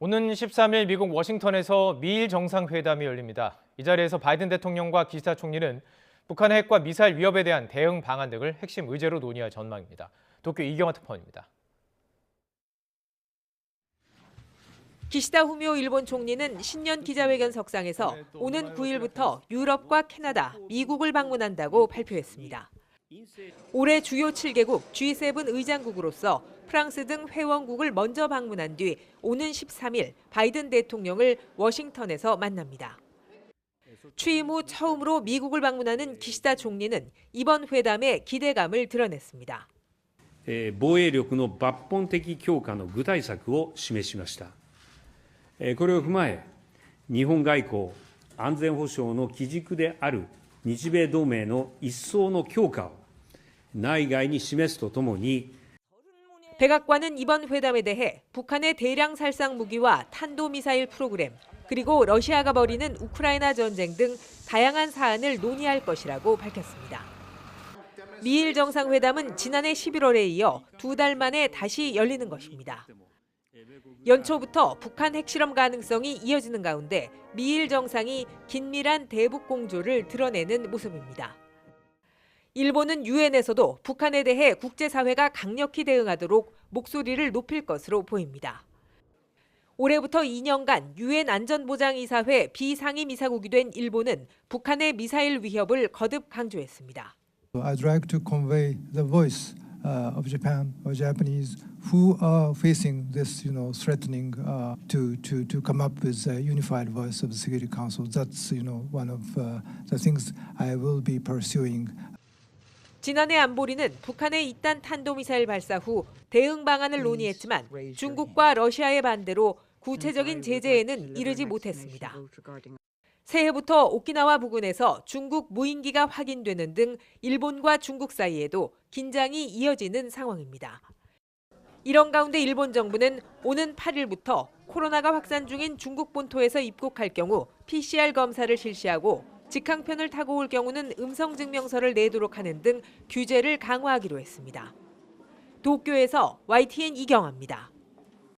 오는 13일 미국 워싱턴에서 미일 정상회담이 열립니다. 이 자리에서 바이든 대통령과 기시다 총리는 북한의 핵과 미사일 위협에 대한 대응 방안 등을 핵심 의제로 논의할 전망입니다. 도쿄 이경화 특파원입니다. 기시다 후미오 일본 총리는 신년 기자회견석상에서 오는 9일부터 유럽과 캐나다, 미국을 방문한다고 발표했습니다. 올해 주요 7개국 G7 의장국으로서 프랑스 등 회원국을 먼저 방문한 뒤 오는 13일 바이든 대통령을 워싱턴에서 만납니다. 취임 후 처음으로 미국을 방문하는 기시다 총리는 이번 회담에 기대감을 드러냈습니다. 防衛力の抜本的強化の具体策を示しました。これを踏まえ、日本外交・安全保障の基軸である日米同盟の一層の強化を内外に示すとともに 백악관은 이번 회담에 대해 북한의 대량 살상 무기와 탄도미사일 프로그램, 그리고 러시아가 벌이는 우크라이나 전쟁 등 다양한 사안을 논의할 것이라고 밝혔습니다. 미일 정상회담은 지난해 11월에 이어 2달 만에 다시 열리는 것입니다. 연초부터 북한 핵실험 가능성이 이어지는 가운데 미일 정상이 긴밀한 대북 공조를 드러내는 모습입니다. 일본은 유엔에서도 북한에 대해 국제사회가 강력히 대응하도록 목소리를 높일 것으로 보입니다. 올해부터 2년간 유엔 안전보장이사회 비상임이사국이 된 일본은 북한의 미사일 위협을 거듭 강조했습니다. I'd like to convey the voice of Japan or Japanese who are facing this, threatening to come up with a unified voice of the Security Council. That's, one of the things I will be pursuing. 지난해 안보리는 북한의 잇단 탄도미사일 발사 후 대응 방안을 논의했지만 중국과 러시아의 반대로 구체적인 제재에는 이르지 못했습니다. 새해부터 오키나와 부근에서 중국 무인기가 확인되는 등 일본과 중국 사이에도 긴장이 이어지는 상황입니다. 이런 가운데 일본 정부는 오는 8일부터 코로나가 확산 중인 중국 본토에서 입국할 경우 PCR 검사를 실시하고 직항편을 타고 올 경우는 음성 증명서를 내도록 하는 등 규제를 강화하기로 했습니다. 도쿄에서 YTN 이경아입니다.